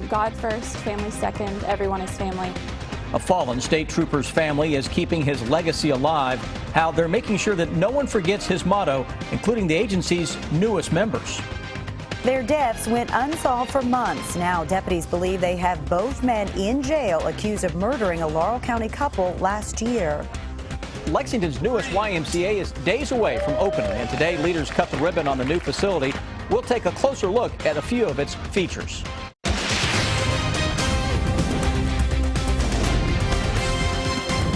God first, family second, everyone is family. A fallen state trooper's family is keeping his legacy alive. How they're making sure that no one forgets his motto, including the agency's newest members. Their deaths went unsolved for months. Now deputies believe they have both men in jail accused of murdering a Laurel County couple last year. Lexington's newest YMCA is days away from opening, and today leaders cut the ribbon on the new facility. We'll take a closer look at a few of its features.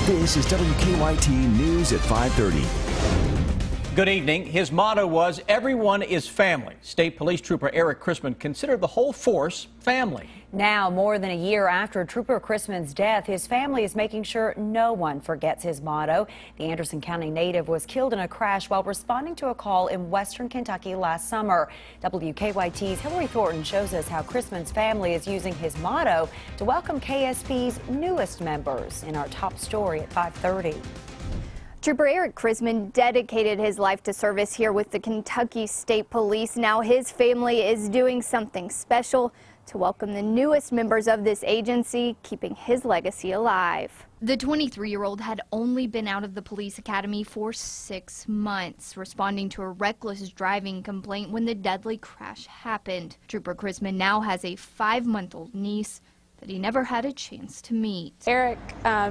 This is WKYT News at 5:30. Good evening. His motto was, "Everyone is family." State Police Trooper Eric Chrisman considered the whole force family. Now, more than a year after Trooper Chrisman's death, his family is making sure no one forgets his motto. The Anderson County native was killed in a crash while responding to a call in western Kentucky last summer. WKYT's Hillary Thornton shows us how Chrisman's family is using his motto to welcome KSP's newest members in our top story at 5:30. Trooper Eric Chrisman dedicated his life to service here with the Kentucky State Police. Now his family is doing something special to welcome the newest members of this agency, keeping his legacy alive. The 23-year-old had only been out of the police academy for 6 months, responding to a reckless driving complaint when the deadly crash happened. Trooper Chrisman now has a 5-month-old niece that he never had a chance to meet. Eric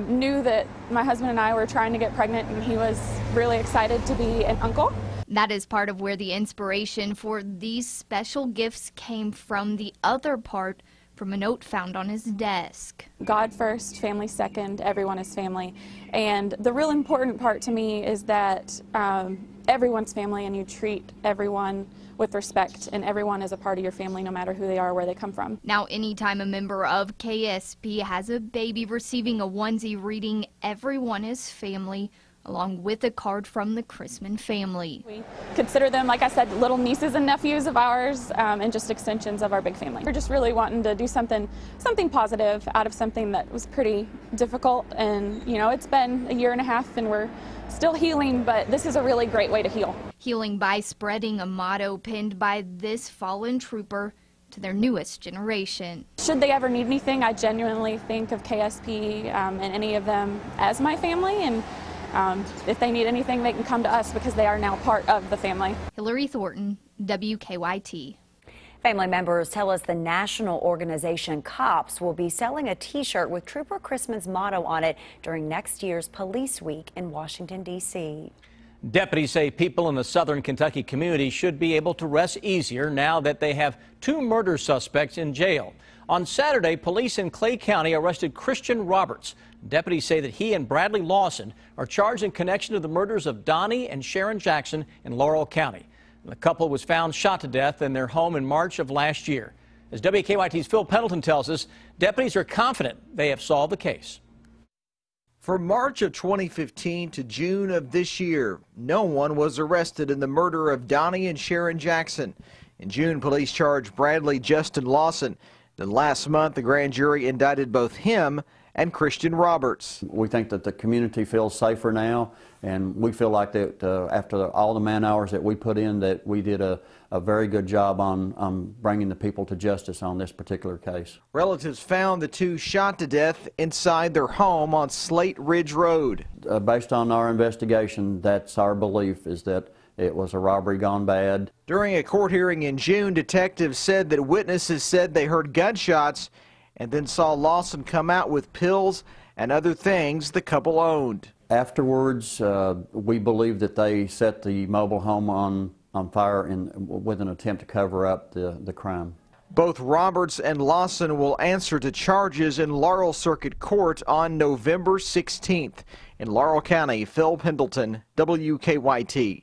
knew that my husband and I were trying to get pregnant, and he was really excited to be an uncle. That is part of where the inspiration for these special gifts came from. The other part from a note found on his desk. God first, family second, everyone is family. And the real important part to me is that everyone's family, and you treat everyone with respect, and everyone is a part of your family no matter who they are or where they come from. Now, anytime a member of KSP has a baby, receiving a onesie reading "Everyone is family," along with a card from the Chrisman family. We consider them, like I said, little nieces and nephews of ours, and just extensions of our big family. We're just really wanting to do something positive out of something that was pretty difficult, and you know, it's been a year and a half and we're still healing, but this is a really great way to heal. Healing by spreading a motto penned by this fallen trooper to their newest generation. Should they ever need anything, I genuinely think of KSP and any of them as my family, and if they need anything, they can come to us because they are now part of the family. Hillary Thornton, WKYT. Family members tell us the national organization COPS will be selling a T-shirt with Trooper Chrisman's motto on it during next year's Police Week in Washington, D.C. Deputies say people in the southern Kentucky community should be able to rest easier now that they have 2 murder suspects in jail. On Saturday, police in Clay County arrested Christian Roberts. Deputies say that he and Bradley Lawson are charged in connection to the murders of Donnie and Sharon Jackson in Laurel County. The couple was found shot to death in their home in March of last year. As WKYT's Phil Pendleton tells us, deputies are confident they have solved the case. From March of 2015 to June of this year, no one was arrested in the murder of Donnie and Sharon Jackson. In June, police charged Bradley Justin Lawson. Then last month, the grand jury indicted both him and Christian Roberts. We think that the community feels safer now, and we feel like that after all the man hours that we put in, that we did a very good job on bringing the people to justice on this particular case. Relatives found the 2 shot to death inside their home on Slate Ridge Road. Based on our investigation, that's our belief, is that it was a robbery gone bad. During a court hearing in June, detectives said that witnesses said they heard gunshots and then saw Lawson come out with pills and other things the couple owned. Afterwards, we believe that they set the mobile home on fire with an attempt to cover up the crime. Both Roberts and Lawson will answer to charges in Laurel Circuit Court on November 16th. In Laurel County, Phil Pendleton, WKYT.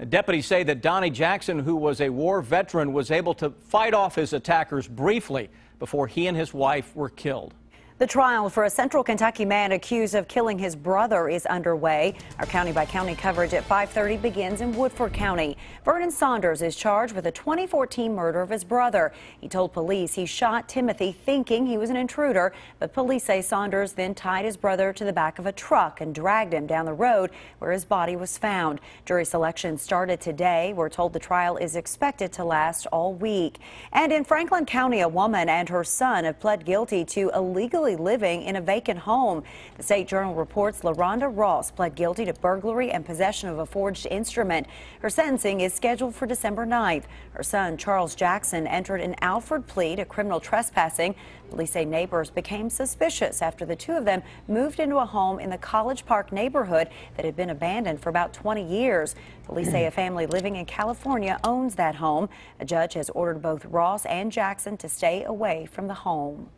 Deputies say that Donnie Jackson, who was a war veteran, was able to fight off his attackers briefly before he and his wife were killed. The trial for a Central Kentucky man accused of killing his brother is underway. Our county-by-county coverage at 5:30 begins in Woodford County. Vernon Saunders is charged with a 2014 murder of his brother. He told police he shot Timothy thinking he was an intruder, but police say Saunders then tied his brother to the back of a truck and dragged him down the road where his body was found. Jury selection started today. We're told the trial is expected to last all week. And in Franklin County, a woman and her son have pled guilty to illegally living in a vacant home. The State Journal reports LaRonda Ross pled guilty to burglary and possession of a forged instrument. Her sentencing is scheduled for December 9th. Her son, Charles Jackson, entered an Alford plea to criminal trespassing. Police say neighbors became suspicious after the two of them moved into a home in the College Park neighborhood that had been abandoned for about 20 years. Police say a family living in California owns that home. A judge has ordered both Ross and Jackson to stay away from the home.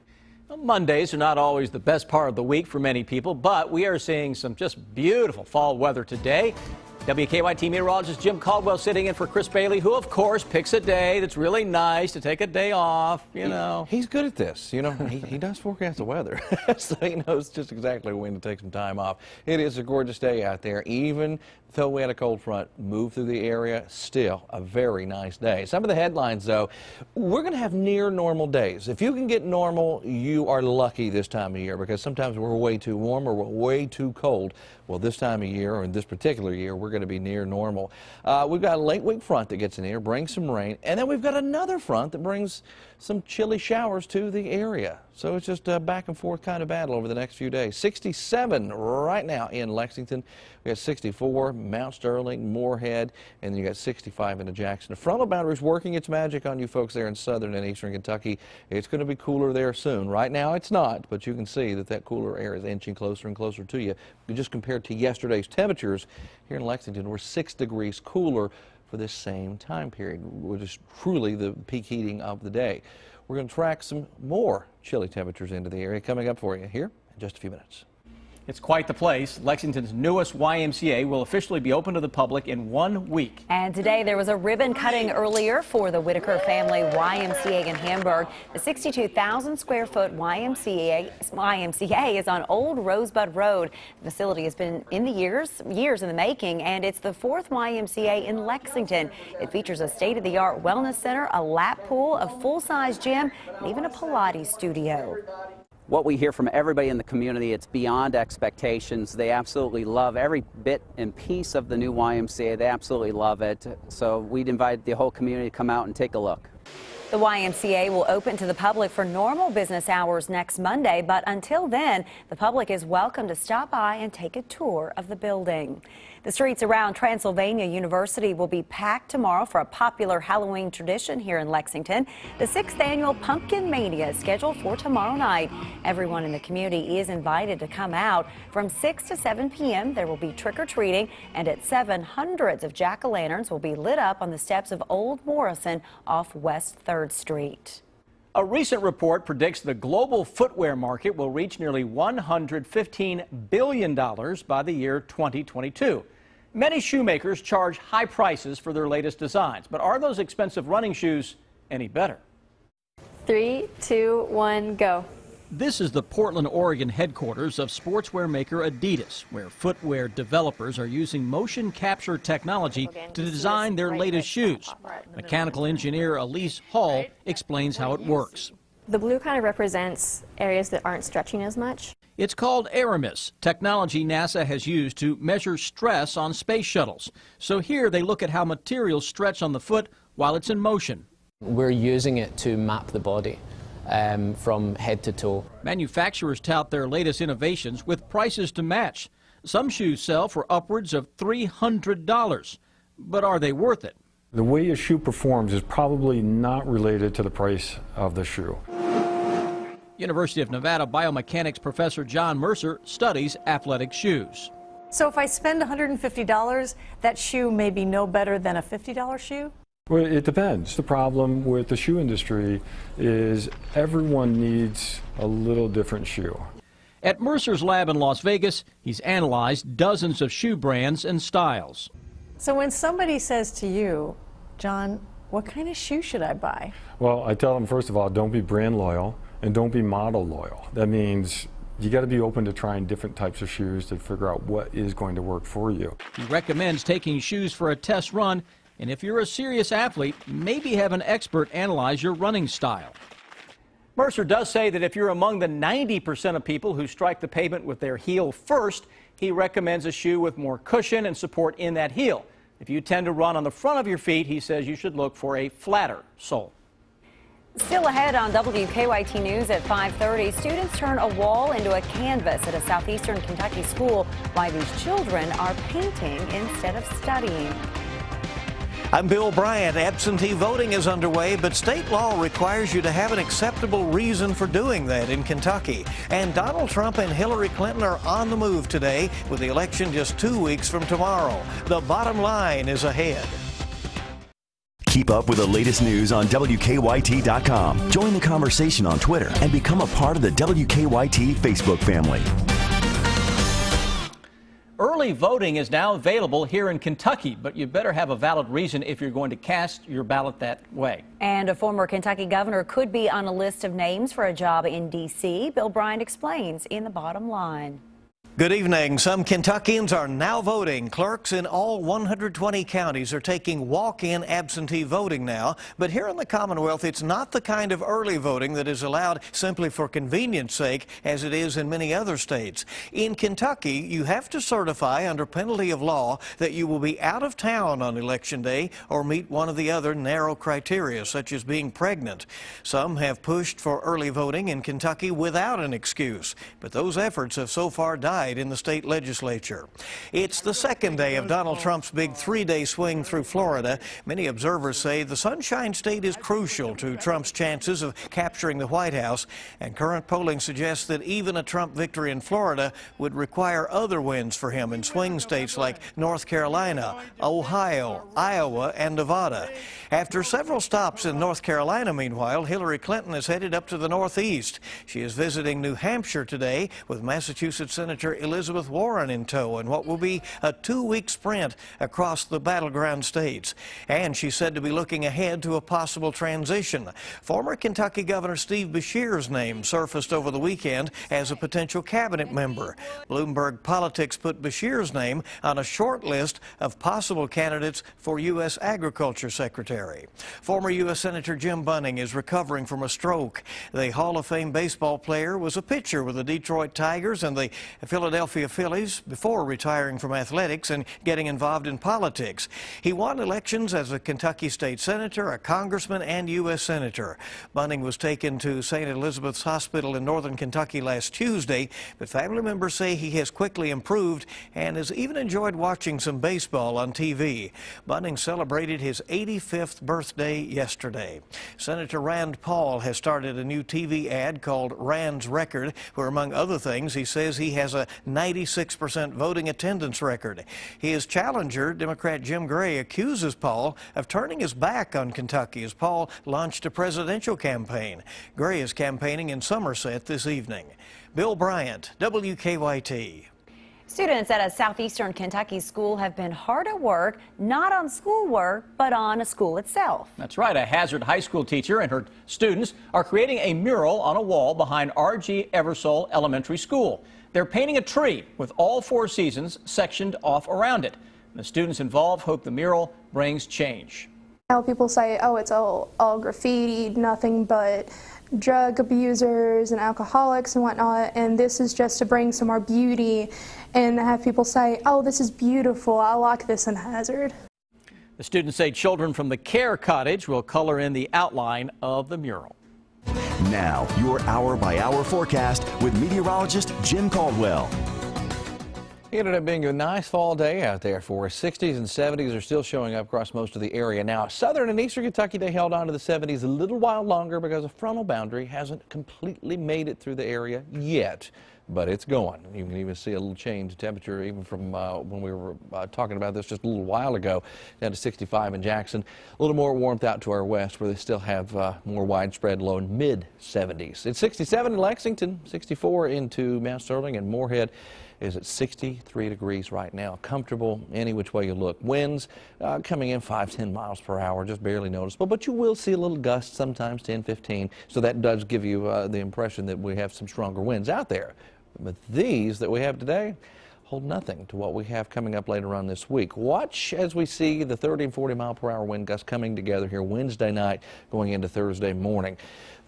Well, Mondays are not always the best part of the week for many people, but we are seeing some just beautiful fall weather today. WKYT meteorologist Jim Caldwell sitting in for Chris Bailey, who, of course, picks a day that's really nice to take a day off, you know. He's good at this. You know, he does forecast the weather, so he knows just exactly when to take some time off. It is a gorgeous day out there, even though we had a cold front move through the area. Still a very nice day. Some of the headlines, though, we're going to have near normal days. If you can get normal, you are lucky this time of year, because sometimes we're way too warm or we're way too cold. Well, this time of year, or in this particular year, we're going to be near normal. We've got a late week front that gets in here, brings some rain, and then we've got another front that brings some chilly showers to the area. So it's just a back and forth kind of battle over the next few days. 67 right now in Lexington. We got 64, Mount Sterling, Moorhead, and then you got 65 into Jackson. The frontal boundary is working its magic on you folks there in southern and eastern Kentucky. It's going to be cooler there soon. Right now it's not, but you can see that that cooler air is inching closer and closer to you. Just compared to yesterday's temperatures, here in Lexington, we're 6 degrees cooler for this same time period, which is truly the peak heating of the day. We're going to track some more chilly temperatures into the area coming up for you here in just a few minutes. It's quite the place. Lexington's newest YMCA will officially be open to the public in 1 week. And today there was a ribbon cutting earlier for the Whitaker family YMCA in Hamburg. The 62,000 square foot YMCA is on Old Rosebud Road. The facility has been in the years in the making, and it's the 4th YMCA in Lexington. It features a state-of-the-art wellness center, a lap pool, a full-size gym, and even a Pilates studio. What we hear from everybody in the community, it's beyond expectations. They absolutely love every bit and piece of the new YMCA. They absolutely love it. So we'd invite the whole community to come out and take a look. The YMCA will open to the public for normal business hours next Monday, but until then, the public is welcome to stop by and take a tour of the building. The streets around Transylvania University will be packed tomorrow for a popular Halloween tradition here in Lexington. The 6th annual Pumpkin Mania is scheduled for tomorrow night. Everyone in the community is invited to come out. From 6 to 7 p.m. there will be trick-or-treating, and at 7, hundreds of jack-o'-lanterns will be lit up on the steps of Old Morrison off West 3rd Street. A recent report predicts the global footwear market will reach nearly $115 billion by the year 2022. Many shoemakers charge high prices for their latest designs, but are those expensive running shoes any better? 3, 2, 1, go. This is the Portland, Oregon headquarters of sportswear maker Adidas, where footwear developers are using motion capture technology to design their latest shoes. Mechanical engineer Elise Hall explains how it works. The blue kind of represents areas that aren't stretching as much. It's called Aramis, technology NASA has used to measure stress on space shuttles. So here they look at how materials stretch on the foot while it's in motion. We're using it to map the body from head to toe. Manufacturers tout their latest innovations with prices to match. Some shoes sell for upwards of $300. But are they worth it? The way a shoe performs is probably not related to the price of the shoe. University of Nevada biomechanics professor John Mercer studies athletic shoes. So if I spend $150, that shoe may be no better than a $50 shoe? Well, it depends. The problem with the shoe industry is everyone needs a little different shoe. At Mercer's lab in Las Vegas, he's analyzed dozens of shoe brands and styles. So when somebody says to you, John, what kind of shoe should I buy? Well, I tell them, first of all, don't be brand loyal. and don't be model loyal. That means you got to be open to trying different types of shoes to figure out what is going to work for you. He recommends taking shoes for a test run, and if you're a serious athlete, maybe have an expert analyze your running style. Mercer does say that if you're among the 90% of people who strike the pavement with their heel first, he recommends a shoe with more cushion and support in that heel. If you tend to run on the front of your feet, he says you should look for a flatter sole. Still ahead on WKYT News at 5:30, students turn a wall into a canvas at a southeastern Kentucky school. Why these children are painting instead of studying. I'm Bill Bryant. Absentee voting is underway, but state law requires you to have an acceptable reason for doing that in Kentucky. And Donald Trump and Hillary Clinton are on the move today, with the election just 2 weeks from tomorrow. The bottom line is ahead. Keep up with the latest news on WKYT.com. Join the conversation on Twitter and become a part of the WKYT Facebook family. Early voting is now available here in Kentucky, but you better have a valid reason if you're going to cast your ballot that way. And a former Kentucky governor could be on a list of names for a job in D.C. Bill Bryant explains in the bottom line. Good evening. Some Kentuckians are now voting. Clerks in all 120 counties are taking walk-in absentee voting now. But here in the Commonwealth, it's not the kind of early voting that is allowed simply for convenience sake, as it is in many other states. In Kentucky, you have to certify under penalty of law that you will be out of town on Election Day or meet one of the other narrow criteria, such as being pregnant. Some have pushed for early voting in Kentucky without an excuse, but those efforts have so far died in the state legislature. It's the second day of Donald Trump's big 3-day swing through Florida. Many observers say the Sunshine State is crucial to Trump's chances of capturing the White House, and current polling suggests that even a Trump victory in Florida would require other wins for him in swing states like North Carolina, Ohio, Iowa, and Nevada. After several stops in North Carolina, meanwhile, Hillary Clinton is headed up to the Northeast. She is visiting New Hampshire today with Massachusetts Senator Elizabeth Warren in tow in what will be a 2-week sprint across the battleground states. And she's said to be looking ahead to a possible transition. Former Kentucky Governor Steve Beshear's name surfaced over the weekend as a potential cabinet member. Bloomberg Politics put Beshear's name on a short list of possible candidates for U.S. Agriculture Secretary. Former U.S. Senator Jim Bunning is recovering from a stroke. The Hall of Fame baseball player was a pitcher with the Detroit Tigers and the Philadelphia Phillies before retiring from athletics and getting involved in politics. He won elections as a Kentucky state senator, a congressman, and U.S. senator. Bunning was taken to St. Elizabeth's Hospital in northern Kentucky last Tuesday, but family members say he has quickly improved and has even enjoyed watching some baseball on TV. Bunning celebrated his 85th birthday yesterday. Senator Rand Paul has started a new TV ad called Rand's Record, where, among other things, he says he has a 96% voting attendance record. His challenger, Democrat Jim Gray, accuses Paul of turning his back on Kentucky as Paul launched a presidential campaign. Gray is campaigning in Somerset this evening. Bill Bryant, WKYT. Students at a southeastern Kentucky school have been hard at work, not on schoolwork, but on a school itself. That's right. A Hazard High School teacher and her students are creating a mural on a wall behind R.G. Eversole Elementary School. They're painting a tree with all 4 seasons sectioned off around it. The students involved hope the mural brings change. How people say, oh, it's all graffiti, nothing but drug abusers and alcoholics and whatnot, and this is just to bring some more beauty and have people say, oh, this is beautiful, I like this in Hazard. The students say children from the Care Cottage will color in the outline of the mural. Now, your hour-by-hour forecast with meteorologist Jim Caldwell. It ended up being a nice fall day out there for us. 60s and 70s are still showing up across most of the area. Now, southern and eastern Kentucky, they held on to the 70s a little while longer because a frontal boundary hasn't completely made it through the area yet. but it's going. You can even see a little change in temperature even from when we were talking about this just a little while ago, down to 65 in Jackson. A little more warmth out to our west where they still have more widespread low and mid-70s. It's 67 in Lexington, 64 into Mount Sterling, and Moorhead is at 63 degrees right now. Comfortable any which way you look. Winds coming in 5-10 miles per hour, just barely noticeable, but you will see a little gust sometimes 10-15, so that does give you the impression that we have some stronger winds out there. But these that we have today hold nothing to what we have coming up later on this week. Watch as we see the 30 and 40 mile per hour wind gusts coming together here Wednesday night going into Thursday morning.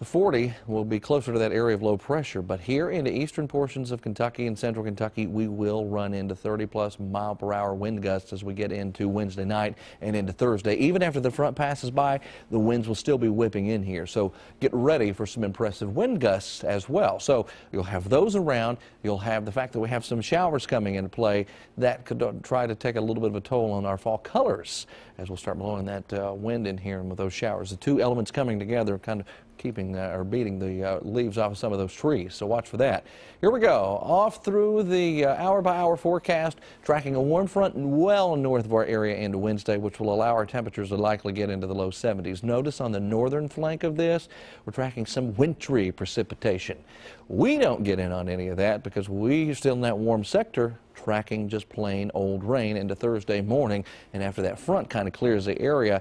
The 40 will be closer to that area of low pressure, but here into eastern portions of Kentucky and central Kentucky, we will run into 30+ mile per hour wind gusts as we get into Wednesday night and into Thursday. Even after the front passes by, the winds will still be whipping in here, so get ready for some impressive wind gusts as well. So you'll have those around. You'll have the fact that we have some showers coming into play that could try to take a little bit of a toll on our fall colors as we'll start blowing that wind in here and with those showers. The two elements coming together kind of keeping or beating the leaves off of some of those trees, so watch for that. Here we go, off through the hour-by-hour forecast, tracking a warm front well north of our area into Wednesday, which will allow our temperatures to likely get into the low 70s. Notice on the northern flank of this, we're tracking some wintry precipitation. We don't get in on any of that because we're still in that warm sector, tracking just plain old rain into Thursday morning, and after that front kind of clears the area,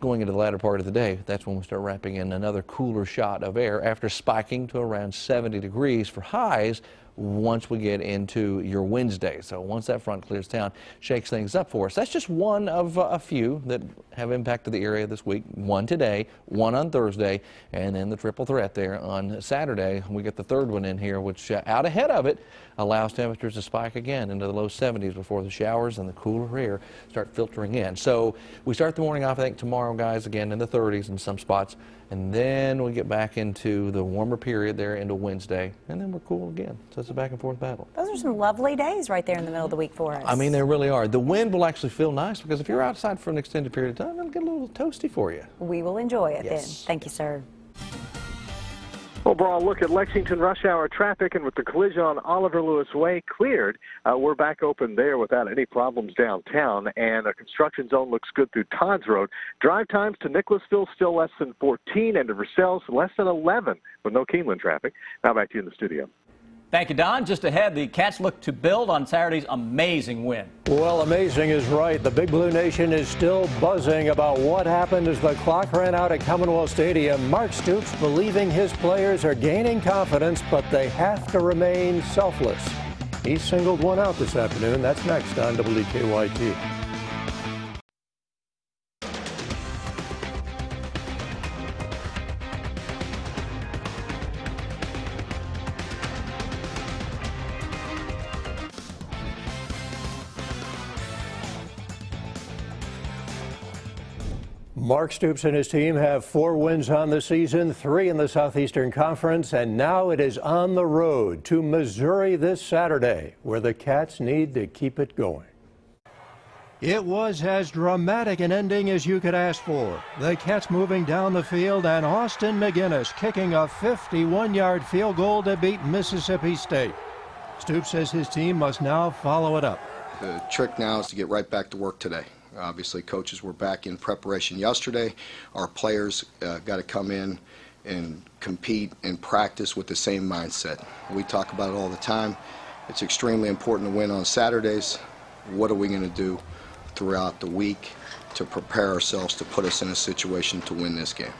going into the latter part of the day, that's when we start wrapping in another cooler shot of air after spiking to around 70 degrees for highs once we get into your Wednesday. So once that front clears town, shakes things up for us. That's just one of a few that have impacted the area this week. One today, one on Thursday, and then the triple threat there on Saturday. We get the third one in here, which out ahead of it allows temperatures to spike again into the low 70s before the showers and the cooler air start filtering in. So we start the morning off, I think, tomorrow, guys, again in the 30s in some spots. And then we get back into the warmer period there into Wednesday, and then we're cool again. So it's a back and forth battle. Those are some lovely days right there in the middle of the week for us. I mean, they really are. The wind will actually feel nice because if you're outside for an extended period of time, it'll get a little toasty for you. We will enjoy it Yes. then. Thank you, sir. Overall look at Lexington rush hour traffic, and with the collision on Oliver Lewis Way cleared, we're back open there without any problems downtown, and a construction zone looks good through Todd's Road. Drive times to Nicholasville still less than 14, and to Versailles less than 11 with no Keeneland traffic. Now back to you in the studio. Thank you, Don. Just ahead, the Cats look to build on Saturday's amazing win. Well, amazing is right. The Big Blue Nation is still buzzing about what happened as the clock ran out at Commonwealth Stadium. Mark Stoops believing his players are gaining confidence, but they have to remain selfless. He singled one out this afternoon. That's next on WKYT. Mark Stoops and his team have 4 wins on the season, 3 in the Southeastern Conference, and now it is on the road to Missouri this Saturday, where the Cats need to keep it going. It was as dramatic an ending as you could ask for. The Cats moving down the field and Austin McGinnis kicking a 51-yard field goal to beat Mississippi State. Stoops says his team must now follow it up. The trick now is to get right back to work today. Obviously, coaches were back in preparation yesterday. Our players got to come in and compete and practice with the same mindset. We talk about it all the time. It's extremely important to win on Saturdays. What are we going to do throughout the week to prepare ourselves to put us in a situation to win this game?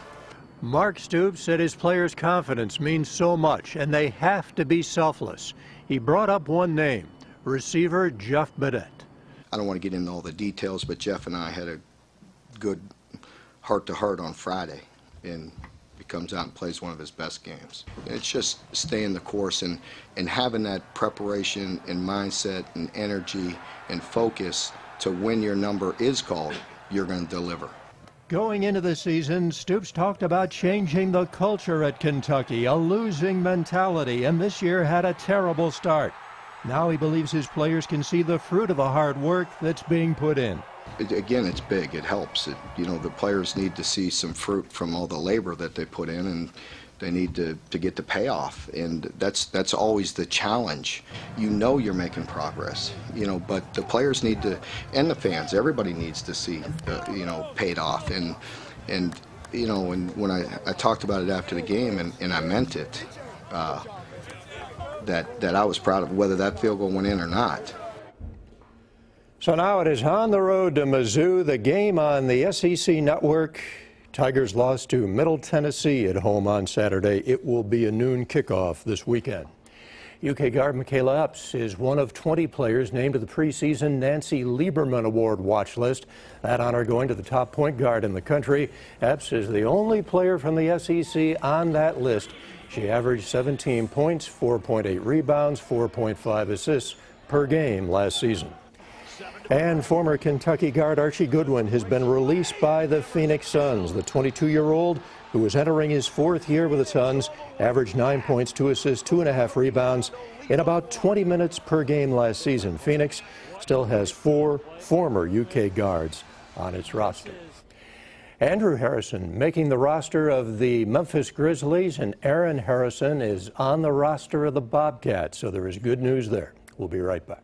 Mark Stoops said his players' confidence means so much, and they have to be selfless. He brought up one name, receiver Jeff Badette. I don't want to get into all the details, but Jeff and I had a good heart-to-heart on Friday, and he comes out and plays one of his best games. It's just staying the course and having that preparation and mindset and energy and focus to when your number is called, you're going to deliver. Going into the season, Stoops talked about changing the culture at Kentucky, a losing mentality, and this year had a terrible start. Now he believes his players can see the fruit of the hard work that's being put in. Again, it's big. It helps. The players need to see some fruit from all the labor that they put in, and They need to get the payoff, and that's always the challenge. You know you're making progress, you know, but the players need to, and the fans, everybody needs to see, you know, paid off. And you know, when I talked about it after the game, and I meant it, that I was proud of whether that field goal went in or not. So now it is on the road to Mizzou, the game on the SEC Network. Tigers lost to Middle Tennessee at home on Saturday. It will be a noon kickoff this weekend. UK guard Michaela Epps is one of 20 players named to the preseason Nancy Lieberman Award watch list. That honor going to the top point guard in the country. Epps is the only player from the SEC on that list. She averaged 17 points, 4.8 rebounds, 4.5 assists per game last season. And former Kentucky guard Archie Goodwin has been released by the Phoenix Suns. The 22-year-old, who is entering his 4th year with the Suns, averaged 9 points, 2 assists, 2.5 rebounds in about 20 minutes per game last season. Phoenix still has 4 former UK guards on its roster. Andrew Harrison making the roster of the Memphis Grizzlies, and Aaron Harrison is on the roster of the Bobcats, so there is good news there. We'll be right back.